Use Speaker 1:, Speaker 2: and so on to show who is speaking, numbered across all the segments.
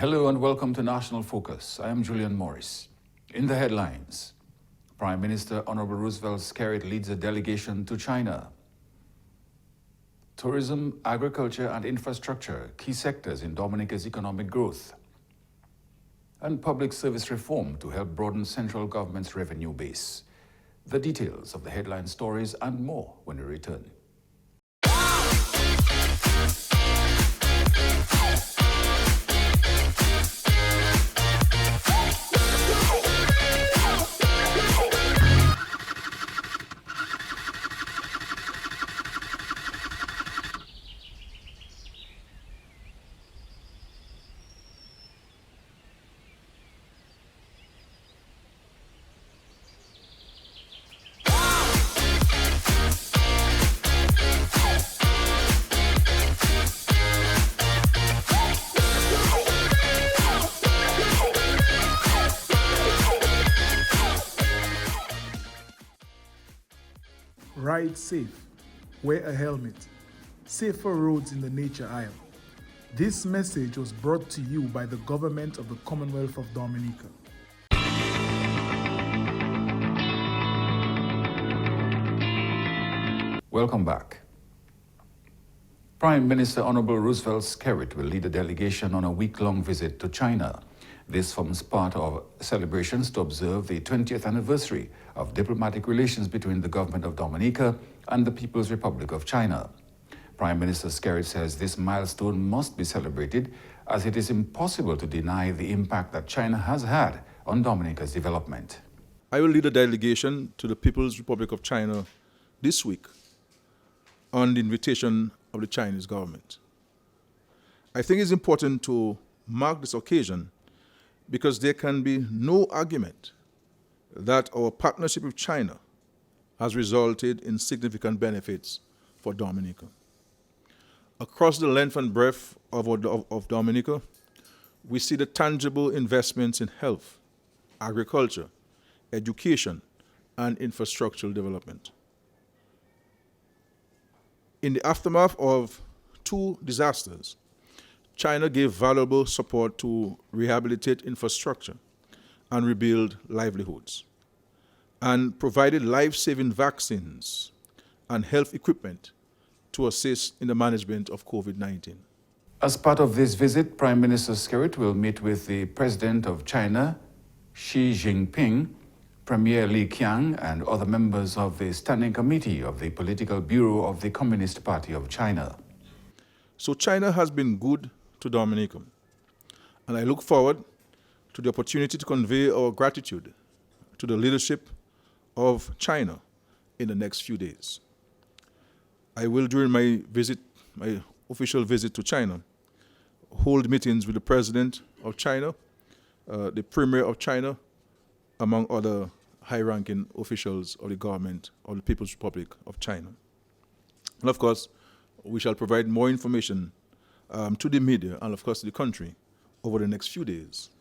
Speaker 1: Hello and welcome to National Focus. I am Julian Morris. In the headlines, Prime Minister Honorable Roosevelt Skerrit leads a delegation to China. Tourism, agriculture and infrastructure, key sectors in Dominica's economic growth. And public service reform to help broaden central government's revenue base. The details of the headline stories and more when we return.
Speaker 2: Ride safe, wear a helmet, safer roads in the nature aisle. This message was brought to you by the government of the Commonwealth of Dominica.
Speaker 1: Welcome back. Prime Minister Honorable Roosevelt Skerrit will lead a delegation on a week-long visit to China. This forms part of celebrations to observe the 20th anniversary of diplomatic relations between the government of Dominica and the People's Republic of China. Prime Minister Skerrit says this milestone must be celebrated as it is impossible to deny the impact that China has had on Dominica's development.
Speaker 3: I will lead a delegation to the People's Republic of China this week on the invitation of the Chinese government. I think it's important to mark this occasion because there can be no argument that our partnership with China has resulted in significant benefits for Dominica. Across the length and breadth of Dominica, we see the tangible investments in health, agriculture, education, and infrastructural development. In the aftermath of two disasters, China gave valuable support to rehabilitate infrastructure and rebuild livelihoods, and provided life-saving vaccines and health equipment to assist in the management of COVID-19.
Speaker 1: As part of this visit, Prime Minister Skerrit will meet with the President of China, Xi Jinping, Premier Li Qiang, and other members of the Standing Committee of the Political Bureau of the Communist Party of China.
Speaker 3: So China has been good to Dominica, and I look forward to the opportunity to convey our gratitude to the leadership of China in the next few days. I will, during my official visit to China, hold meetings with the President of China, the Premier of China, among other high-ranking officials of the government of the People's Republic of China. And of course, we shall provide more information to the media and of course to the country over the next few days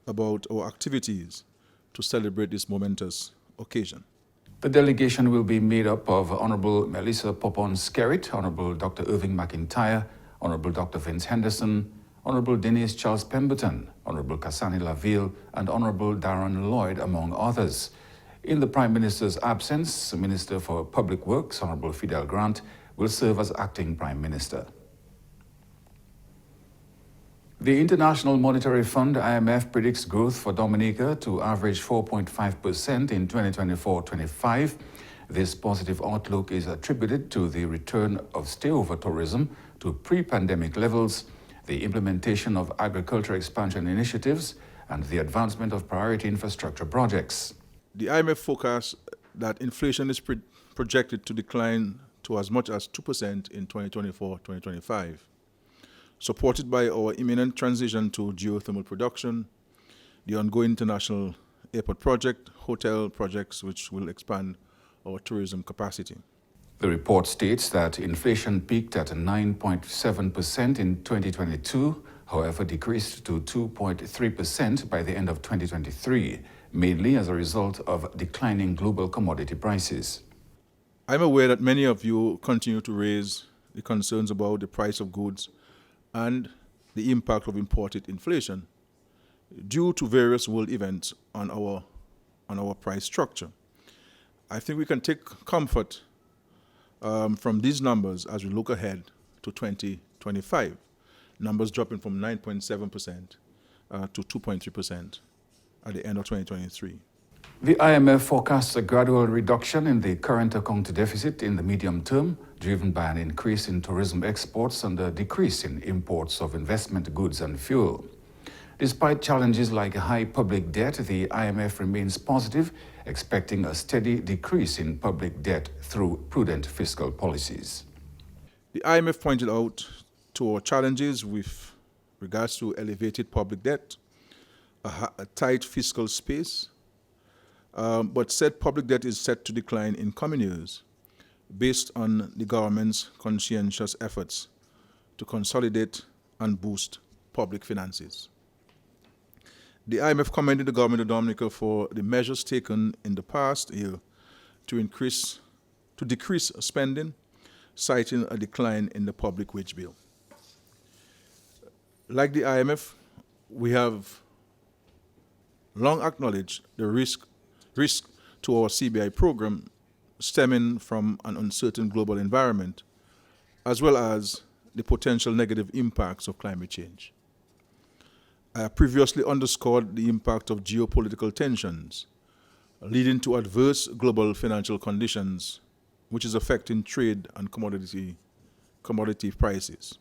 Speaker 3: about our activities to celebrate this momentous occasion.
Speaker 1: The delegation will be made up of Honorable Melissa Popon Skerrit, Honorable Dr. Irving McIntyre, Honorable Dr. Vince Henderson, Honorable Denise Charles Pemberton, Honorable Cassani Laville, and Honorable Darren Lloyd, among others. In the Prime Minister's absence, Minister for Public Works, Honorable Fidel Grant, will serve as acting Prime Minister. The International Monetary Fund, IMF, predicts growth for Dominica to average 4.5% in 2024-25. This positive outlook is attributed to the return of stayover tourism to pre-pandemic levels, the implementation of agriculture expansion initiatives, and the advancement of priority infrastructure projects.
Speaker 3: The IMF forecasts that inflation is projected to decline to as much as 2% in 2024-2025. Supported by our imminent transition to geothermal production, the ongoing international airport project, hotel projects which will expand our tourism capacity.
Speaker 1: The report states that inflation peaked at 9.7% in 2022, however decreased to 2.3% by the end of 2023, mainly as a result of declining global commodity prices.
Speaker 3: I'm aware that many of you continue to raise the concerns about the price of goods and the impact of imported inflation due to various world events on our price structure. I think we can take comfort from these numbers as we look ahead to 2025. Numbers dropping from 9.7% to 2.3% at the end of 2023.
Speaker 1: The IMF forecasts a gradual reduction in the current account deficit in the medium term, driven by an increase in tourism exports and a decrease in imports of investment goods and fuel. Despite challenges like high public debt, the IMF remains positive, expecting a steady decrease in public debt through prudent fiscal policies.
Speaker 3: The IMF pointed out to our challenges with regards to elevated public debt, a tight fiscal space, but said public debt is set to decline in coming years based on the government's conscientious efforts to consolidate and boost public finances. The IMF commended the government of Dominica for the measures taken in the past year to decrease spending, citing a decline in the public wage bill. Like the IMF, we have long acknowledged the risk to our CBI program stemming from an uncertain global environment, as well as the potential negative impacts of climate change. I have previously underscored the impact of geopolitical tensions, leading to adverse global financial conditions, which is affecting trade and commodity prices.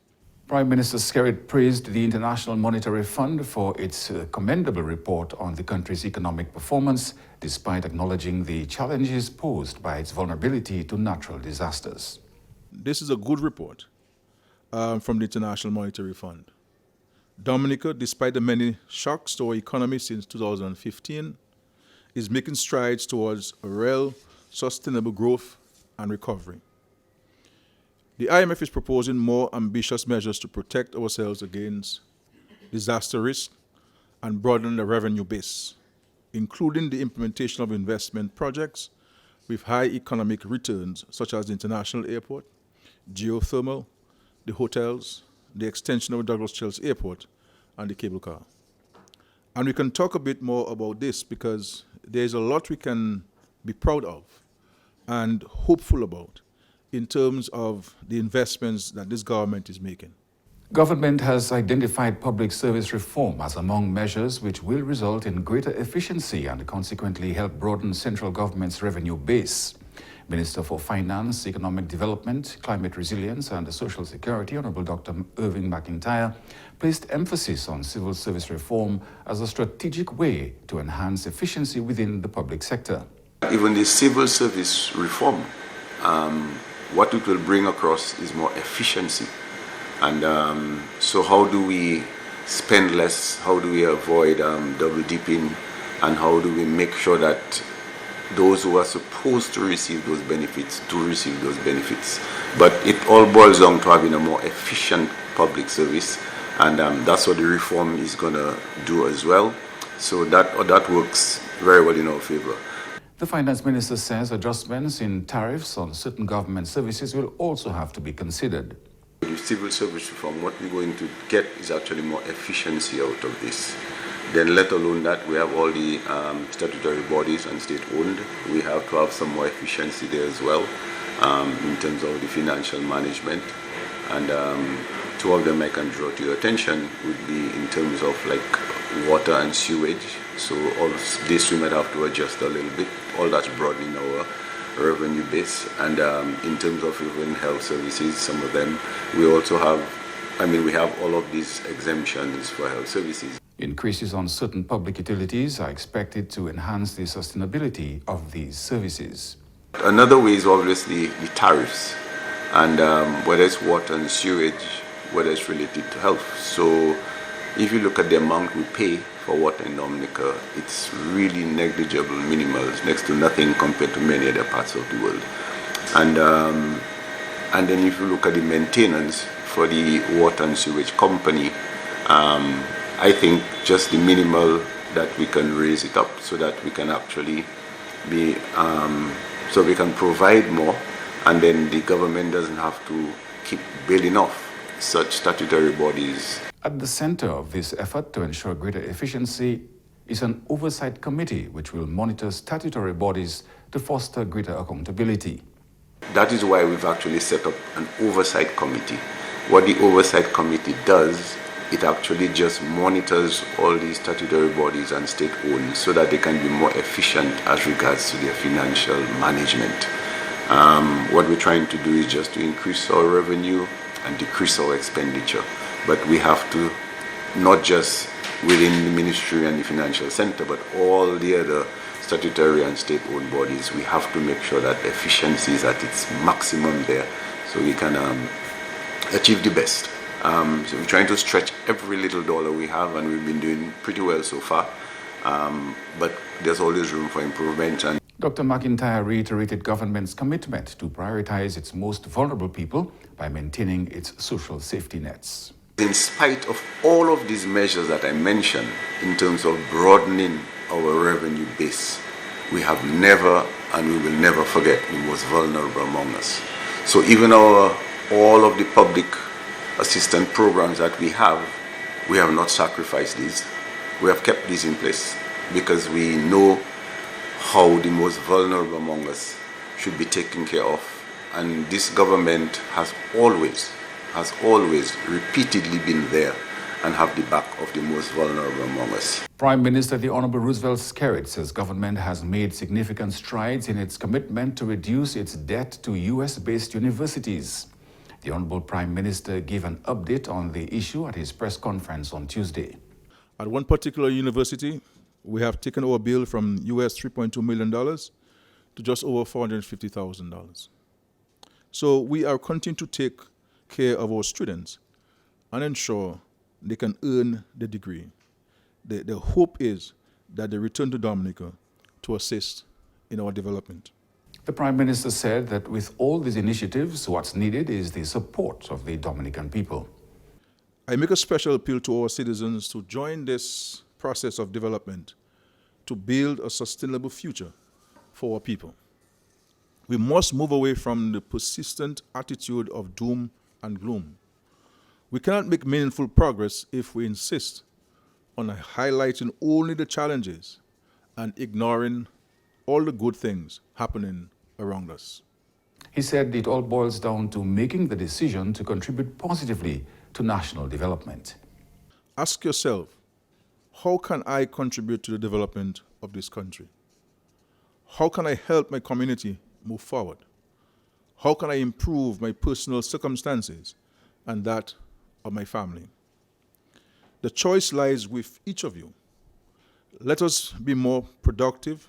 Speaker 1: Prime Minister Skerrit praised the International Monetary Fund for its commendable report on the country's economic performance, despite acknowledging the challenges posed by its vulnerability to natural disasters.
Speaker 3: This is a good report from the International Monetary Fund. Dominica, despite the many shocks to our economy since 2015, is making strides towards a real, sustainable growth and recovery. The IMF is proposing more ambitious measures to protect ourselves against disaster risk and broaden the revenue base, including the implementation of investment projects with high economic returns, such as the International Airport, geothermal, the hotels, the extension of Douglas Chelsea Airport, and the cable car. And we can talk a bit more about this because there's a lot we can be proud of and hopeful about in terms of the investments that this government is making.
Speaker 1: Government has identified public service reform as among measures which will result in greater efficiency and consequently help broaden central government's revenue base. Minister for Finance, Economic Development, Climate Resilience and Social Security, Honorable Dr. Irving McIntyre, placed emphasis on civil service reform as a strategic way to enhance efficiency within the public sector.
Speaker 4: Even the civil service reform, what it will bring across is more efficiency. And so how do we spend less? How do we avoid double dipping? And how do we make sure that those who are supposed to receive those benefits do receive those benefits? But it all boils down to having a more efficient public service, and that's what the reform is going to do as well. So that works very well in our favor.
Speaker 1: The Finance Minister says adjustments in tariffs on certain government services will also have to be considered.
Speaker 4: With civil service reform, what we're going to get is actually more efficiency out of this. Then let alone that, we have all the statutory bodies and state-owned. We have to have some more efficiency there as well in terms of the financial management. And two of them I can draw to your attention would be in terms of like water and sewage. So all this we might have to adjust a little bit. All that's broadening our revenue base. And in terms of even health services, some of them, we also have, we have all of these exemptions for health services.
Speaker 1: Increases on certain public utilities are expected to enhance the sustainability of these services.
Speaker 4: Another way is obviously the tariffs, and whether it's water and sewage, whether it's related to health. So if you look at the amount we pay for water in Dominica, it's really negligible, minimal, it's next to nothing compared to many other parts of the world. And then if you look at the maintenance for the water and sewage company, I think just the minimal that we can raise it up so that we can actually be, so we can provide more, and then the government doesn't have to keep bailing off such statutory bodies.
Speaker 1: At the center of this effort to ensure greater efficiency is an oversight committee which will monitor statutory bodies to foster greater accountability.
Speaker 4: That is why we've actually set up an oversight committee. What the oversight committee does, it actually just monitors all these statutory bodies and state-owned so that they can be more efficient as regards to their financial management. What we're trying to do is just to increase our revenue and decrease our expenditure. But we have to, not just within the ministry and the financial center, but all the other statutory and state-owned bodies, we have to make sure that efficiency is at its maximum there so we can achieve the best. So we're trying to stretch every little dollar we have, and we've been doing pretty well so far. But there's always room for improvement. And
Speaker 1: Dr. McIntyre reiterated government's commitment to prioritize its most vulnerable people by maintaining its social safety nets.
Speaker 4: in spite of all of these measures that I mentioned in terms of broadening our revenue base, we have never and we will never forget the most vulnerable among us. So even all of the public assistance programs that we have not sacrificed these. We have kept these in place because we know how the most vulnerable among us should be taken care of. And this government has always repeatedly been there and have the back of the most vulnerable among us.
Speaker 1: Prime Minister the Honorable Roosevelt Skerrit says government has made significant strides in its commitment to reduce its debt to US-based universities. The Honorable Prime Minister gave an update on the issue at his press conference on Tuesday.
Speaker 3: At one particular university, we have taken our bill from US $3.2 million to just over $450,000. So we are continuing to take care of our students and ensure they can earn the degree. The hope is that they return to Dominica to assist in our development.
Speaker 1: The Prime Minister said that with all these initiatives, what's needed is the support of the Dominican people.
Speaker 3: I make a special appeal to our citizens to join this process of development to build a sustainable future for our people. We must move away from the persistent attitude of doom and gloom. We cannot make meaningful progress if we insist on highlighting only the challenges and ignoring all the good things happening around us.
Speaker 1: He said it all boils down to making the decision to contribute positively to national development.
Speaker 3: Ask yourself, how can I contribute to the development of this country? How can I help my community move forward? How can I improve my personal circumstances and that of my family? The choice lies with each of you. Let us be more productive.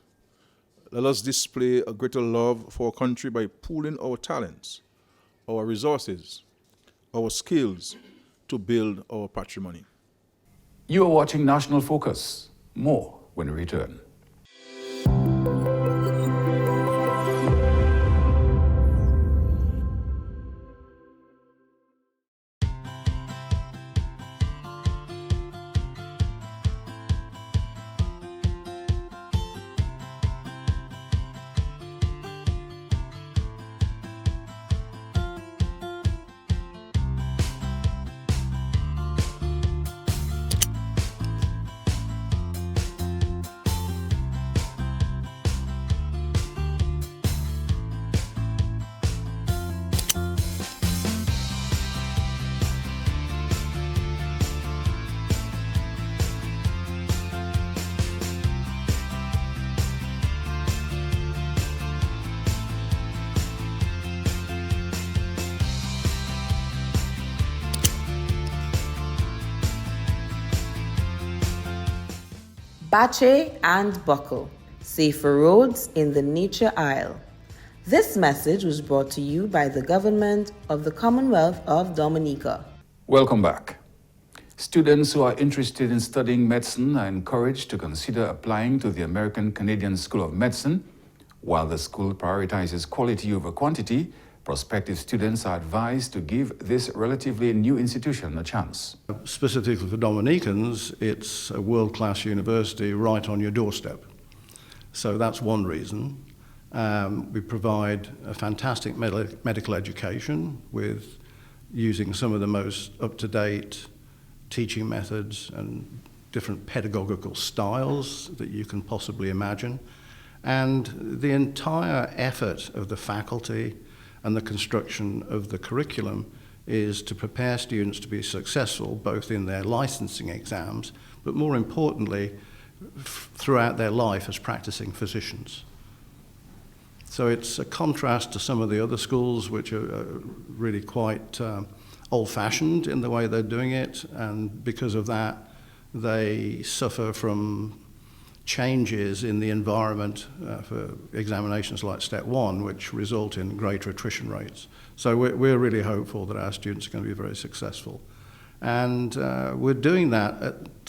Speaker 3: Let us display a greater love for our country by pooling our talents, our resources, our skills to build our patrimony.
Speaker 1: You are watching National Focus. More when we return.
Speaker 5: Bache and buckle. Safer roads in the Nature Isle. This message was brought to you by the government of the Commonwealth of Dominica.
Speaker 1: Welcome back. Students who are interested in studying medicine are encouraged to consider applying to the American Canadian School of Medicine. While the school prioritizes quality over quantity, prospective students are advised to give this relatively new institution a chance.
Speaker 6: Specifically for Dominicans, it's a world-class university right on your doorstep. So that's one reason. We provide a fantastic medical education with using some of the most up-to-date teaching methods and different pedagogical styles that you can possibly imagine. And the entire effort of the faculty and the construction of the curriculum is to prepare students to be successful both in their licensing exams, but more importantly, throughout their life as practicing physicians. So it's a contrast to some of the other schools which are really quite old-fashioned in the way they're doing it, and because of that, they suffer from changes in the environment for examinations like Step 1, which result in greater attrition rates. So we're really hopeful that our students are going to be very successful. And we're doing that at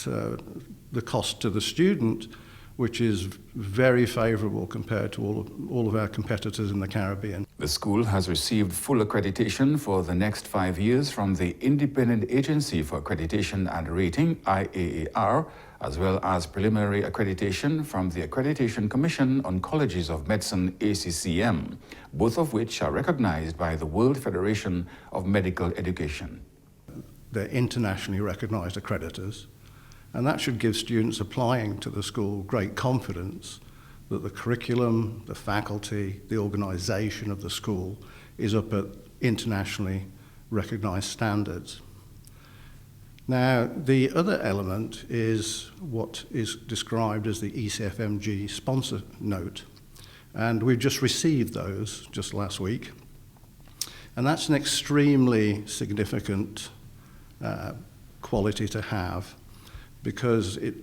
Speaker 6: the cost to the student, which is very favourable compared to all of our competitors in the Caribbean.
Speaker 1: The school has received full accreditation for the next 5 years from the Independent Agency for Accreditation and Rating, IAAR, as well as preliminary accreditation from the Accreditation Commission on Colleges of Medicine, ACCM, both of which are recognized by the World Federation of Medical Education.
Speaker 6: They're internationally recognized accreditors, and that should give students applying to the school great confidence that the curriculum, the faculty, the organization of the school is up at internationally recognized standards. Now, the other element is what is described as the ECFMG sponsor note, and we've just received those just last week, and that's an extremely significant quality to have, because it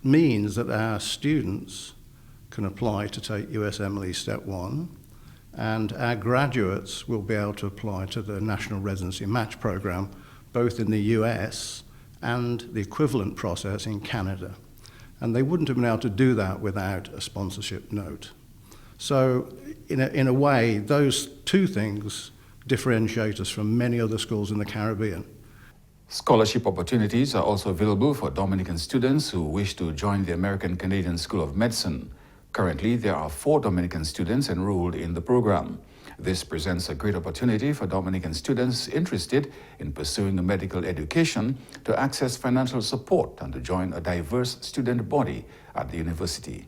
Speaker 6: means that our students can apply to take USMLE Step 1, and our graduates will be able to apply to the National Residency Match Program, both in the US and the equivalent process in Canada. And they wouldn't have been able to do that without a sponsorship note. So in a way, those two things differentiate us from many other schools in the Caribbean.
Speaker 1: Scholarship opportunities are also available for Dominican students who wish to join the American Canadian School of Medicine. Currently, there are 4 Dominican students enrolled in the program. This presents a great opportunity for Dominican students interested in pursuing a medical education to access financial support and to join a diverse student body at the university.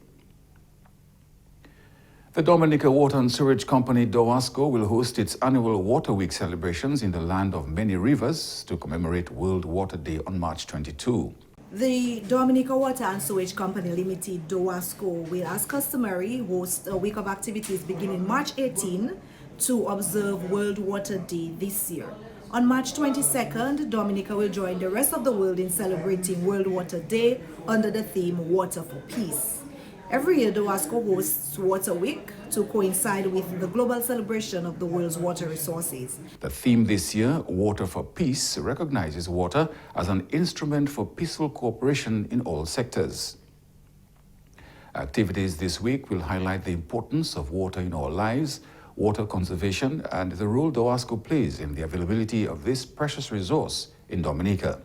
Speaker 1: The Dominica Water and Sewerage Company, DOWASCO, will host its annual Water Week celebrations in the land of many rivers to commemorate World Water Day on March 22.
Speaker 7: The Dominica Water and Sewage Company Limited, DOWASCO, will, as customary, host a week of activities beginning March 18 to observe World Water Day this year. On March 22nd, Dominica will join the rest of the world in celebrating World Water Day under the theme Water for Peace. Every year, DOWASCO hosts Water Week to coincide with the global celebration of the world's water resources.
Speaker 1: The theme this year, Water for Peace, recognizes water as an instrument for peaceful cooperation in all sectors. Activities this week will highlight the importance of water in our lives, water conservation, and the role DOWASCO plays in the availability of this precious resource in Dominica.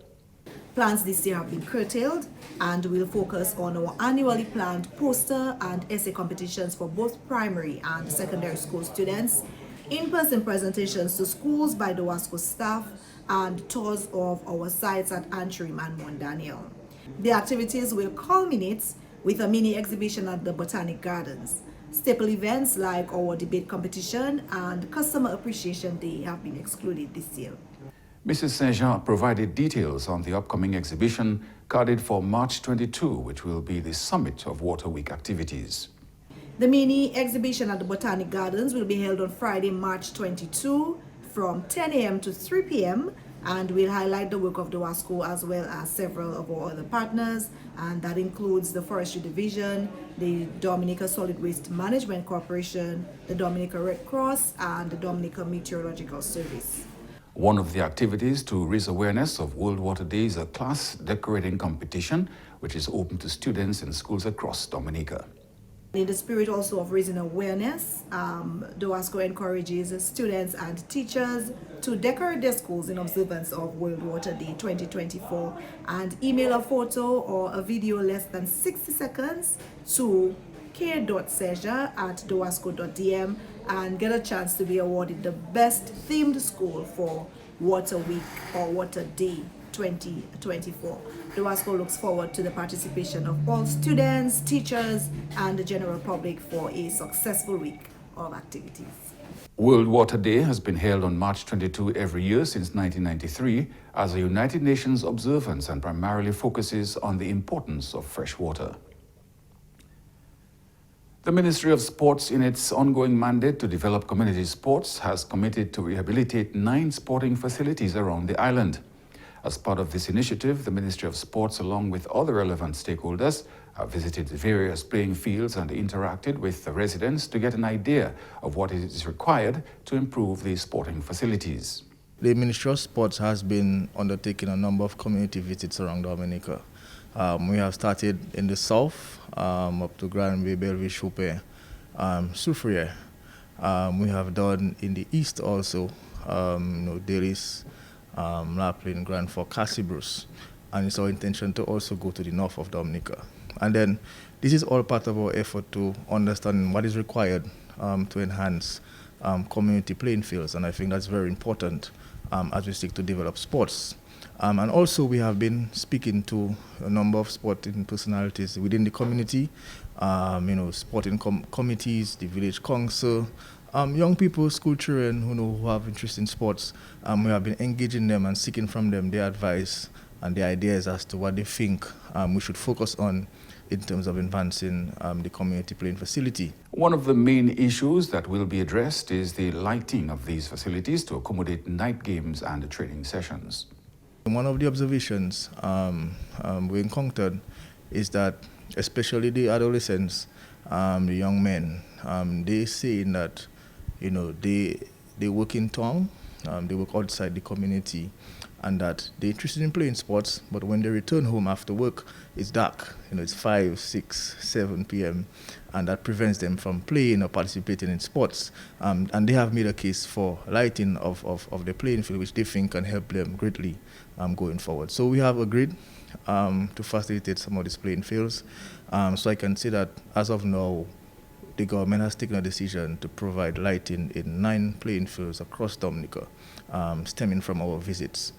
Speaker 7: Plans this year have been curtailed and will focus on our annually planned poster and essay competitions for both primary and secondary school students, in-person presentations to schools by DOWASCO staff, and tours of our sites at Antrim and Mount Daniel. The activities will culminate with a mini exhibition at the Botanic Gardens. Staple events like our debate competition and Customer Appreciation Day have been excluded this year.
Speaker 1: Mrs. Saint-Jean provided details on the upcoming exhibition carded for March 22, which will be the summit of Water Week activities.
Speaker 7: The mini exhibition at the Botanic Gardens will be held on Friday, March 22 from 10 a.m. to 3 p.m. and will highlight the work of DOWASCO as well as several of our other partners, and that includes the Forestry Division, the Dominica Solid Waste Management Corporation, the Dominica Red Cross, and the Dominica Meteorological Service.
Speaker 1: One of the activities to raise awareness of World Water Day is a class decorating competition, which is open to students in schools across Dominica.
Speaker 7: In the spirit also of raising awareness, DOWASCO encourages students and teachers to decorate their schools in observance of World Water Day 2024 and email a photo or a video less than 60 seconds to k.seja@dowasco.dm and get a chance to be awarded the best themed school for Water Week or Water Day 2024. The WASCO looks forward to the participation of all students, teachers, and the general public for a successful week of activities.
Speaker 1: World Water Day has been held on March 22 every year since 1993 as a United Nations observance and primarily focuses on the importance of fresh water. The Ministry of Sports, in its ongoing mandate to develop community sports, has committed to rehabilitate 9 sporting facilities around the island. As part of this initiative, the Ministry of Sports, along with other relevant stakeholders, have visited various playing fields and interacted with the residents to get an idea of what is required to improve these sporting facilities.
Speaker 8: The Ministry of Sports has been undertaking a number of community visits around Dominica. We have started in the south, up to Granby, Bellevue, Choupe, Soufriere. We have done in the east also, Delis, Laplin, Grand Fork, Cassibruce. And it's our intention to also go to the north of Dominica. And then this is all part of our effort to understand what is required to enhance community playing fields. And I think that's very important as we seek to develop sports. And also we have been speaking to a number of sporting personalities within the community, sporting committees, the village council, young people, school children who have interest in sports. We have been engaging them and seeking from them their advice and their ideas as to what they think we should focus on in terms of advancing the community playing facility.
Speaker 1: One of the main issues that will be addressed is the lighting of these facilities to accommodate night games and training sessions.
Speaker 8: One of the observations we encountered is that especially the adolescents, the young men, they say that they work in town, they work outside the community, and that they're interested in playing sports, but when they return home after work, it's dark. It's 5, 6, 7 p.m., and that prevents them from playing or participating in sports. And they have made a case for lighting of the playing field, which they think can help them greatly going forward. So we have agreed to facilitate some of these playing fields. So I can say that as of now, the government has taken a decision to provide lighting in 9 playing fields across Dominica, stemming from our visits.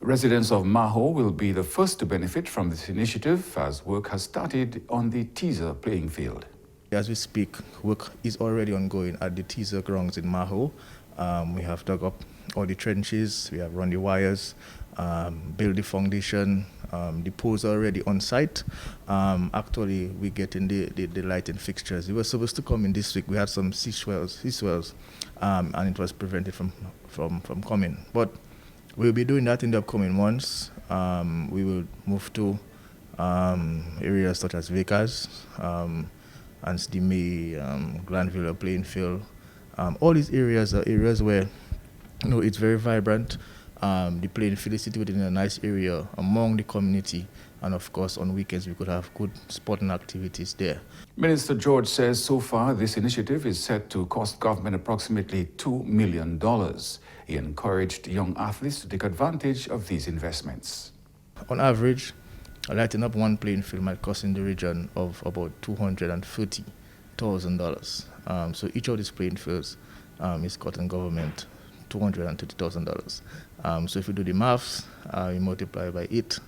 Speaker 1: Residents of Maho will be the first to benefit from this initiative as work has started on the teaser playing field.
Speaker 8: As we speak, work is already ongoing at the teaser grounds in Maho. We have dug up all the trenches, we have run the wires, built the foundation, the poles are already on site. Actually, we're getting the lighting fixtures. It was supposed to come in this week. We had some sea swells, and it was prevented from coming. But we'll be doing that in the upcoming months. We will move to areas such as Vickers, Ansdime, Glanville playing field. All these areas are areas where it's very vibrant. The playing field is situated in a nice area among the community, and of course on weekends we could have good sporting activities there.
Speaker 1: Minister George says so far this initiative is set to cost government approximately $2 million. He encouraged young athletes to take advantage of these investments.
Speaker 8: On average, lighting up one playing field might cost in the region of about $230,000. So each of these playing fields is costing government $230,000. So if you do the maths, you multiply by 8,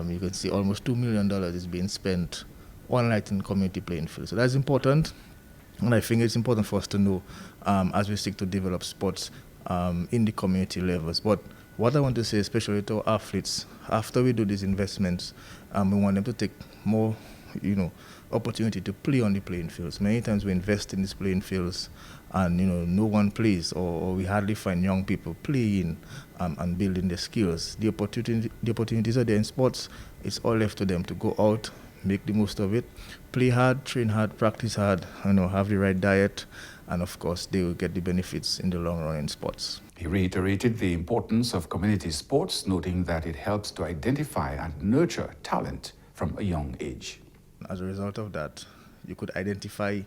Speaker 8: you can see almost $2 million is being spent on lighting community playing fields. So that's important, and I think it's important for us to know as we seek to develop sports in the community levels. But what I want to say, especially to our athletes, after we do these investments, we want them to take more, opportunity to play on the playing fields. Many times we invest in these playing fields, and no one plays, or we hardly find young people playing and building their skills. The opportunities are there in sports. It's all left to them to go out, make the most of it, play hard, train hard, practice hard, have the right diet, and of course they will get the benefits in the long run in sports.
Speaker 1: He reiterated the importance of community sports, noting that it helps to identify and nurture talent from a young age.
Speaker 8: As a result of that, you could identify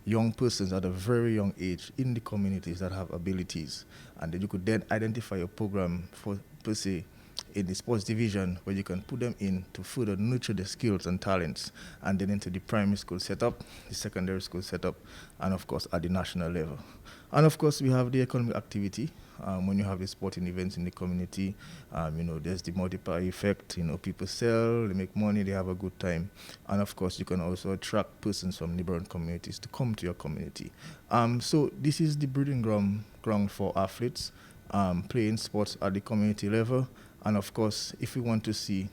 Speaker 8: young persons at a very young age in the communities that have abilities, and then you could then identify a program per se in the sports division where you can put them in to further nurture their skills and talents, and then into the primary school setup, the secondary school setup, and of course at the national level. And of course we have the economic activity. When you have the sporting events in the community, there's the multiplier effect. People sell, they make money, they have a good time. And of course, you can also attract persons from neighboring communities to come to your community. So this is the breeding ground for athletes, playing sports at the community level. And of course, if we want to see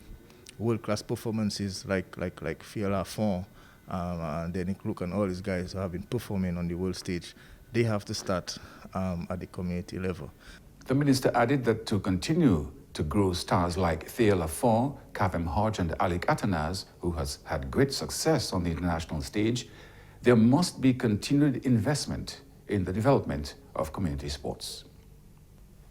Speaker 8: world-class performances like Fiala Font, and then look at all these guys who have been performing on the world stage, they have to start at the community level.
Speaker 1: The minister added that to continue to grow stars like Thea Lafont, Kavem Hodge and Alec Atanas, who has had great success on the international stage, there must be continued investment in the development of community sports.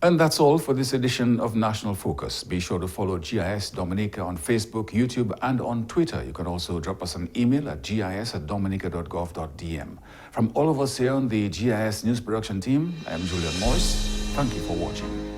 Speaker 1: And that's all for this edition of National Focus. Be sure to follow GIS Dominica on Facebook, YouTube, and on Twitter. You can also drop us an email at gis@dominica.gov.dm. From all of us here on the GIS News Production team, I am Julian Morris. Thank you for watching.